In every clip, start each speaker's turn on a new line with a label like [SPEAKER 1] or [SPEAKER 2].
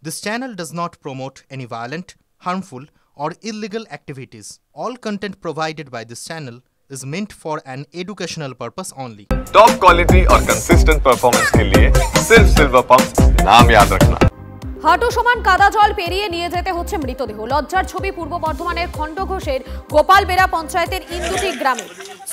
[SPEAKER 1] This channel does not promote any violent, harmful, or illegal activities. All content provided by this channel is meant for an educational purpose only.
[SPEAKER 2] Top quality और consistent performance के लिए सिर्फ silver pump नाम याद रखना।
[SPEAKER 3] হাঁটু সমান কাদা জল পেরিয়ে নিয়ে যেতে হচ্ছে মৃতদেহ। লজ্জার ছবি পূর্ব বর্ধমানের খণ্ডঘোষের গোপালবেড়া পঞ্চায়েতের ইন্দুটি গ্রামে।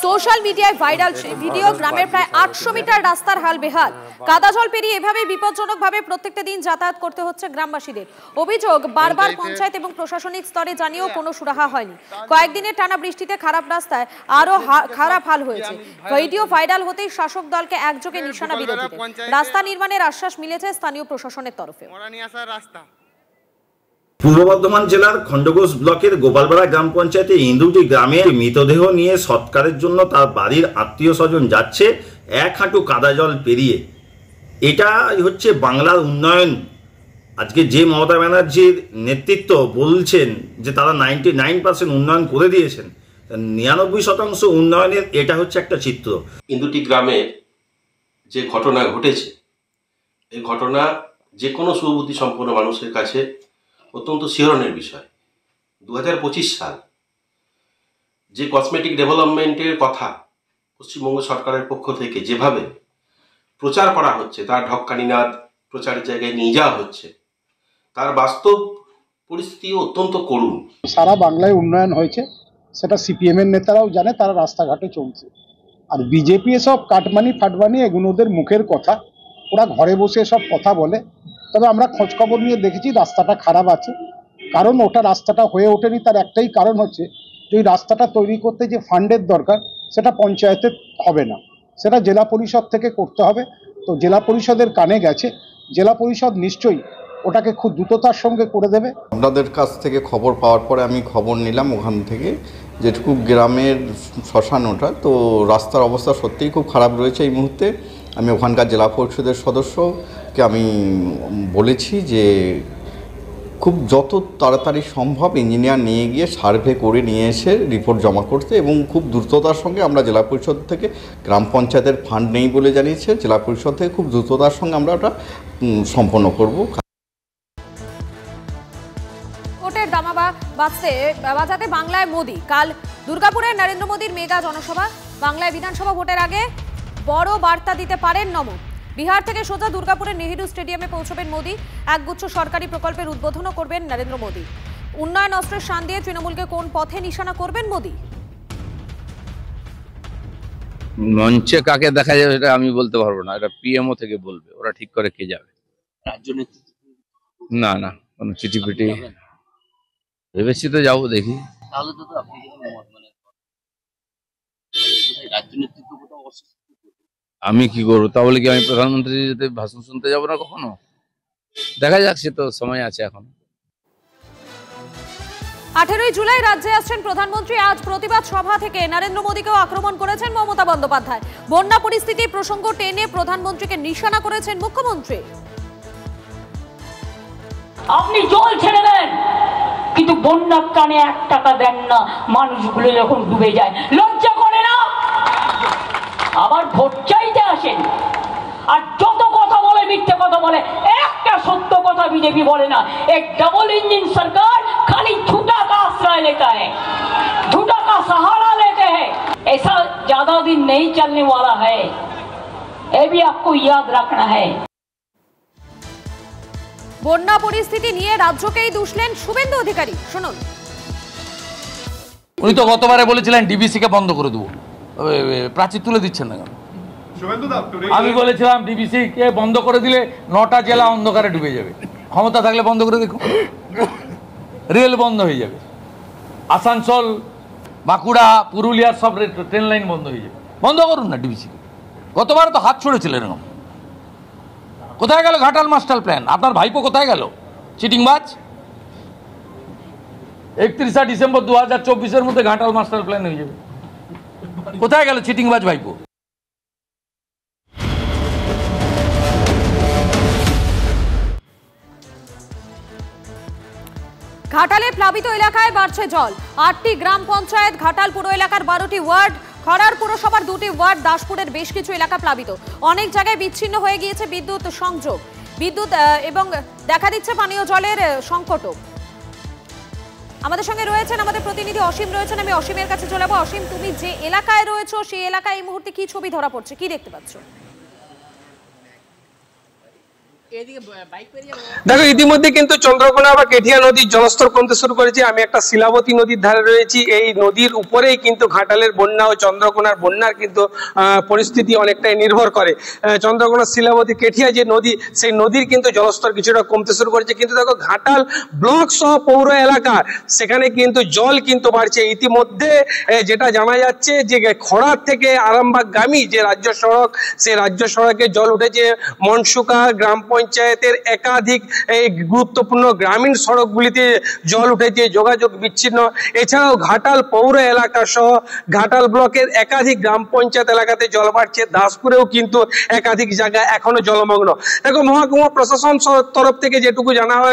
[SPEAKER 3] সোশ্যাল মিডিয়ায় ভাইরাল ভিডিও। গ্রামের প্রায় 800 মিটার রাস্তার হাল বেহাল। কাদা জল পেরিয়ে এভাবে বিপজ্জনকভাবে প্রত্যেকটা দিন যাতায়াত করতে হচ্ছে গ্রামবাসীদের। অভিযোগ, বারবার পঞ্চায়েত এবং প্রশাসনিক স্তরে জানিয়েও কোনো সুরাহা হয়নি। কয়েকদিনের টানা বৃষ্টিতে খারাপ রাস্তায় আরো খারাপ হাল হয়েছে। ভিডিও ভাইরাল হতেই শাসক দলকে একযোগে নিশানা বিরোধীদের। রাস্তা নির্মাণের আশ্বাস মিলেছে স্থানীয় প্রশাসনের তরফে।
[SPEAKER 4] পূর্ব বর্ধমান জেলার খণ্ডঘোষ ব্লকের গোপালবেড়া গ্রাম পঞ্চায়েতে ইন্দুটি গ্রামে মৃতদেহ নিয়ে সৎকারের জন্য তার বাড়ির আত্মীয় স্বজন যাচ্ছে এক হাঁটু কাদা জল পেরিয়ে। এটা হচ্ছে বাংলার উন্নয়ন। আজকে যে মমতা ব্যানার্জির নেতৃত্ব বলছেন যে তারা 99% উন্নয়ন করে দিয়েছেন, 99% উন্নয়নের এটা হচ্ছে একটা চিত্র।
[SPEAKER 5] ইন্দুটি গ্রামে যে ঘটনা ঘটেছে, এই ঘটনা যে কোনো সুবুদ্ধি সম্পন্ন মানুষের কাছে অত্যন্ত শিহরণের বিষয়। 2025 সাল যে কসমেটিক ডেভেলপমেন্টের কথা পশ্চিমবঙ্গ সরকারের পক্ষ থেকে যেভাবে প্রচার করা হচ্ছে, তার ঢক্কানিনাদ প্রচারের জায়গায় নিয়ে যাওয়া হচ্ছে, তার বাস্তব পরিস্থিতি অত্যন্ত করুণ।
[SPEAKER 6] সারা বাংলায় উন্নয়ন হয়েছে, সেটা সিপিএম এর নেতারাও জানে, তারা রাস্তাঘাটে চলছে। আর বিজেপি এসব কাটমানি ফাটমানি এগুলো ওদের মুখের কথা, ওরা ঘরে বসে সব কথা বলে। তবে আমরা খোঁজখবর নিয়ে দেখেছি রাস্তাটা খারাপ আছে। কারণ ওটা রাস্তাটা হয়ে ওঠেনি, তার একটাই কারণ হচ্ছে যে ওই রাস্তাটা তৈরি করতে যে ফান্ডের দরকার সেটা পঞ্চায়েতে হবে না, সেটা জেলা পরিষদ থেকে করতে হবে। তো জেলা পরিষদের কানে গেছে, জেলা পরিষদ নিশ্চয়ই ওটাকে খুব দ্রুততার সঙ্গে করে দেবে।
[SPEAKER 7] আপনাদের কাছ থেকে খবর পাওয়ার পরে আমি খবর নিলাম ওখান থেকে, যেটুকু গ্রামের শ্মশানটা, তো রাস্তার অবস্থা সত্যিই খুব খারাপ রয়েছে এই মুহূর্তে। আমি ওখানকার জেলা পরিষদের সদস্যকে আমি বলেছি যে খুব যত তাড়াতাড়ি সম্ভব ইঞ্জিনিয়ার নিয়ে গিয়ে সার্ভে করে নিয়ে এসে রিপোর্ট জমা করতে, এবং খুব দ্রুততার সঙ্গে আমরা জেলা পরিষদ থেকে, গ্রাম পঞ্চায়েতের ফান্ড নেই বলে জানিয়েছে, জেলা পরিষদ থেকে খুব দ্রুততার সঙ্গে আমরা ওটা সম্পন্ন করব।
[SPEAKER 3] ভোটের দামাবা বাজাতে বাংলায় মোদি। কাল দুর্গাপুরের নরেন্দ্র মোদীর মেগা জনসভা। বাংলায় বিধানসভা ভোটের আগে বড় বার্তা দিতে পারেন নমো। বিহার থেকে সোজা দুর্গাপুরের নেহেরু স্টেডিয়ামে পৌঁছবেন মোদী। একগুচ্ছ সরকারি প্রকল্পের উদ্বোধনও করবেন নরেন্দ্র মোদী। উন্নয়ন অস্ত্রের শান দিয়ে তৃণমূলকে কোন পথে নিশানা করবেন মোদী?
[SPEAKER 8] মঞ্চে কাকে দেখা যাবে এটা আমি বলতে পারবো না, এটা পিএমও থেকে বলবে, ওরা ঠিক করে কে যাবে।
[SPEAKER 9] রাজ্য নেতৃত্ব
[SPEAKER 8] না না, কোনো চিঠি পিটি ভেবেছি তো যাবো, দেখি।
[SPEAKER 9] তাহলে তো আপনি মানে রাজ্য নেতৃত্ব কোথাও
[SPEAKER 8] আমি কি করবো? তাহলে কি আমি প্রধানমন্ত্রী ভাষণ শুনতে যাবো না কখনো? দেখা যাক, সে তো সময় আছে এখন।
[SPEAKER 3] 18 জুলাই রাজ্যে আসছেন প্রধানমন্ত্রী। আজ প্রতিবাদ সভা থেকে নরেন্দ্র মোদীকেও আক্রমণ করেছেন মমতা বন্দ্যোপাধ্যায়। বন্যা পরিস্থিতির প্রসঙ্গ টেনে প্রধানমন্ত্রীকে নিশানা করেছেন মুখ্যমন্ত্রী।
[SPEAKER 10] আপনি জল ছেড়ে দেন, কিন্তু বন্যার টানে 1 টাকা দেন না, মানুষগুলো যখন ডুবে যায়। লজ্জা করে না? আবার ভোট চাইতে আসেন, আর যত কথা বলে, মিথ্যে কথা বলে, একটা সত্য কথা বিজেপি বলে না। एक डबल इंजन सरकार खाली झूठा का आश्रय लेता है, झूठा का सहारा लेते हैं। ऐसा ज्यादा दिन नहीं चलने वाला है, ये भी आपको याद रखना है।
[SPEAKER 3] বন্যা পরিস্থিতি নিয়ে রাজ্যকেই দুষলেন শুভেন্দু অধিকারী। শুনুন।
[SPEAKER 11] উনি তো গতবারে বলেছিলেন ডিবিসি কে বন্ধ করে দেবো, প্রাচীর তুলে দিচ্ছেন না কেন? আমি বলেছিলাম ডিবিসি কে বন্ধ করে দিলে 9টা জেলা অন্ধকারে ডুবে যাবে। ক্ষমতা থাকলে বন্ধ করে দেখুন, রেল বন্ধ হয়ে যাবে, আসানসোল, বাঁকুড়া, পুরুলিয়ার সব ট্রেন লাইন বন্ধ হয়ে যাবে। বন্ধ করুন না ডিবিসি। গতবার তো হাত ছড়েছিলেন এরকম। কোথায় গেল ঘাটাল মাস্টার প্ল্যান? আপনার ভাইপো কোথায় গেল? চিটিংবাজ। 31 ডিসেম্বর 2024-এর মধ্যে ঘাটাল মাস্টার প্ল্যান হয়ে যাবে। কোথায় গেল চিটিংবাজ ভাইপো?
[SPEAKER 3] ঘাটালে প্লাবিত এলাকায় বাড়ছে জল। 8টি গ্রাম পঞ্চায়েত, ঘাটাল পুর এলাকার 12টি ওয়ার্ড, খড়ার পুরসভার 2টি ওয়ার্ড, দাসপুরের বেশ কিছু এলাকা প্লাবিত। অনেক জায়গায় বিচ্ছিন্ন হয়ে গিয়েছে বিদ্যুৎ সংযোগ। বিদ্যুৎ এবং দেখা দিচ্ছে পানীয় জলের সংকটও। আমাদের সঙ্গে রয়েছেন আমাদের প্রতিনিধি অসীম রয়েছেন, আমি অসীমের কাছে চলে যাবো। অসীম, তুমি যে এলাকায় রয়েছো সেই এলাকায় এই মুহূর্তে কি ছবি ধরা পড়ছে, কি দেখতে পাচ্ছ?
[SPEAKER 12] দেখো, ইতিমধ্যে কিন্তু চন্দ্রকোনা বা কেঠিয়া নদীর জলস্তর কমতে শুরু করেছে। আমি একটা শিলাবতী নদীর ধারে রয়েছি। এই নদীর উপরেই কিন্তু ঘাটালের বন্যা ও চন্দ্রকোনার বন্যার কিন্তু পরিস্থিতি অনেকটাই নির্ভর করে। চন্দ্রকোনা শিলাবতী কেঠিয়া যে নদী, সেই নদীর কিন্তু জলস্তর কিছুটা কমতে শুরু করেছে। কিন্তু দেখো, ঘাটাল ব্লক সহ পৌর এলাকা, সেখানে কিন্তু জল কিন্তু বাড়ছে। ইতিমধ্যে যেটা জানা যাচ্ছে যে খড়ার থেকে আরামবাগগামী যে রাজ্য সড়ক, সেই রাজ্য সড়কে জল উঠেছে। মনসুকা গ্রাম পঞ্চায়েতের একাধিক গুরুত্বপূর্ণ গ্রামীণ সড়কগুলিতে জল উঠেছে, যোগাযোগ বিচ্ছিন্ন। এছাড়াও ঘাটাল পৌর এলাকা সহ ঘাটাল ব্লকের একাধিক গ্রাম পঞ্চায়েত এলাকাতে জল বাড়ছে। দাসপুরেও কিন্তু একাধিক জায়গায় এখনো জলমগ্ন। দেখো, মহকুমা প্রশাসন তরফ থেকে যেটুকু জানানো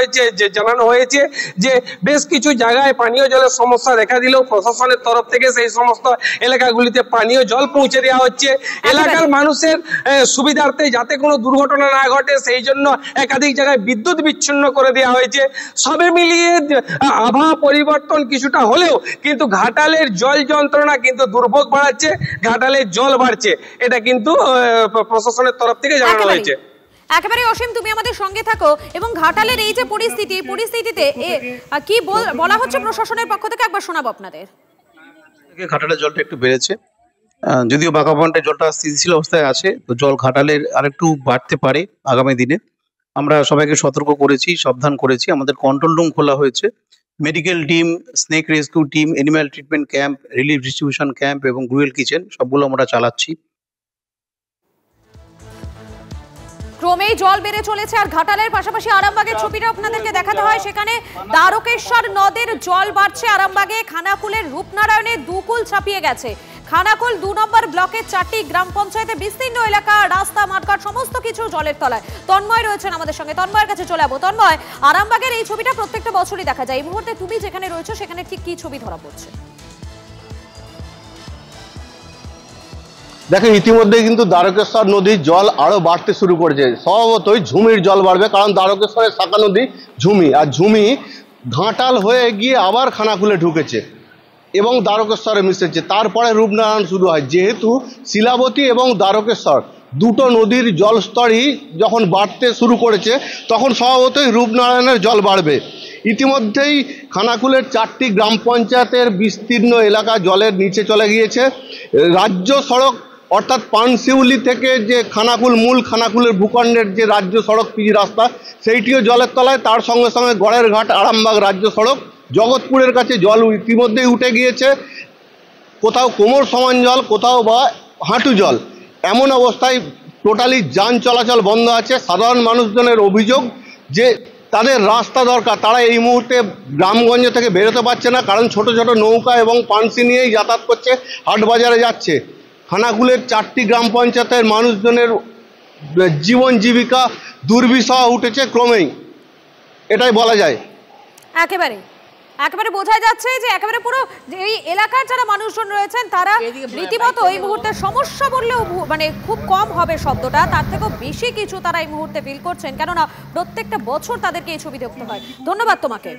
[SPEAKER 12] হয়েছে যে বেশ কিছু জায়গায় পানীয় জলের সমস্যা দেখা দিলেও প্রশাসনের তরফ থেকে সেই সমস্ত এলাকাগুলিতে পানীয় জল পৌঁছে দেওয়া হচ্ছে। এলাকার মানুষের সুবিধার্থে যাতে কোনো দুর্ঘটনা না ঘটে সেই জন্য একাধিক জায়গায় বিদ্যুৎ বিচ্ছিন্ন করে দেওয়া হয়েছে। সবে মিলিয়ে আবহাওয়া পরিবর্তন কিছুটা হলেও কিন্তু ঘাটালের জল যন্ত্রণা কিন্তু দুর্ভোগ বাড়াচ্ছে, ঘাটালের জল বাড়ছে, এটা কিন্তু প্রশাসনের তরফ থেকে জানানো হয়েছে।
[SPEAKER 3] একেবারে অসীম, তুমি আমাদের সঙ্গে থাকো এবং ঘাটালের এই যে পরিস্থিতিতে কি বলা হচ্ছে প্রশাসনের পক্ষ থেকে একবার শোনাবো আপনাদের।
[SPEAKER 13] ঘাটালের জলটা একটু বেড়েছে, যদিও বাঘাপন্টের জলটা স্থিতিশীল অবস্থায় আছে, তো জল ঘাটালের আরেকটু বাড়তে পারে আগামী দিনে। আমরা সবাইকে সতর্ক করেছি, সাবধান করেছি। আমাদের কন্ট্রোল রুম খোলা হয়েছে, medical team, snake rescue team, animal treatment camp, relief distribution camp এবং গ্রুয়েল কিচেন সবগুলো আমরা চালাচ্ছি।
[SPEAKER 3] ক্রমেই জল বেড়ে চলেছে আর ঘাটালের পাশাপাশি আরামবাগের ছবিটা আপনাদেরকে দেখাতে হয়। সেখানে দ্বারকেশ্বর নদের জল বাড়ছে। আরামবাগে খানাকুলের রূপনারায়ণের দুকুল ছাপিয়ে গেছে। খানাকুল 2 নম্বর ব্লকের 4টি গ্রাম পঞ্চায়েতে বিস্তীর্ণ এলাকা, রাস্তা, মাঠঘাট সমস্ত কিছু জলের তলায়। তন্ময় রয়েছেন আমাদের সঙ্গে, তন্ময়ের কাছে চলে যাবো। তন্ময়, আরামবাগের এই ছবিটা প্রত্যেকটা বছরই দেখা যায়, এই মুহূর্তে তুমি যেখানে রয়েছো সেখানে ঠিক কি ছবি ধরা পড়ছে?
[SPEAKER 14] দেখো, ইতিমধ্যে কিন্তু দ্বারকেশ্বর নদীর জল আরো বাড়তে শুরু করেছে। স্বভাবতই ঝুমির জল বাড়বে, কারণ দ্বারকেশ্বরের শাখা নদী ঝুমি, আর ঝুমি ঘাটাল হয়ে গিয়ে আবার খানাকুলে ঢুকেছে এবং দ্বারকেশ্বরে মিশেছে। তারপরে রূপনারায়ণ শুরু হয়। যেহেতু শিলাবতী এবং দ্বারকেশ্বর দুটো নদীর জলস্তরই যখন বাড়তে শুরু করেছে, তখন স্বভাবতই রূপনারায়ণের জল বাড়বে। ইতিমধ্যেই খানাকুলের 4টি গ্রাম পঞ্চায়েতের বিস্তীর্ণ এলাকা জলের নিচে চলে গিয়েছে। রাজ্য সড়ক অর্থাৎ পানশিউলি থেকে যে খানাকুল, মূল খানাকুলের ভূখণ্ডের যে রাজ্য সড়ক পিজি রাস্তা, সেইটিও জলের তলায়। তার সঙ্গে সঙ্গে গড়ের ঘাট আরামবাগ রাজ্য সড়ক, জগৎপুরের কাছে জল ইতিমধ্যেই উঠে গিয়েছে। কোথাও কোমর সমান জল, কোথাও বা হাঁটু জল। এমন অবস্থায় টোটালি যান চলাচল বন্ধ আছে। সাধারণ মানুষজনের অভিযোগ যে তাদের রাস্তা দরকার, তারা এই মুহূর্তে গ্রামগঞ্জ থেকে বেরোতে পারছে না, কারণ ছোট ছোট নৌকা এবং পানসি নিয়েই যাতায়াত করছে, হাট বাজারে যাচ্ছে। খানাকুলের 4টি গ্রাম পঞ্চায়েতের মানুষজনের জীবন জীবিকা দুর্বিষহ উঠেছে ক্রমেই, এটাই বলা যায়।
[SPEAKER 3] একেবারে বোঝা যাচ্ছে যে একেবারে পুরো এই এলাকার যারা মানুষজন রয়েছেন তারা রীতিমতো এই মুহূর্তে সমস্যা বললেও মানে খুব কম হবে শব্দটা, তার থেকেও বেশি কিছু তারা এই মুহূর্তে ফিল করছেন, কেননা প্রত্যেকটা বছর তাদেরকে এই ছবি দেখতে হয়। ধন্যবাদ তোমাকে।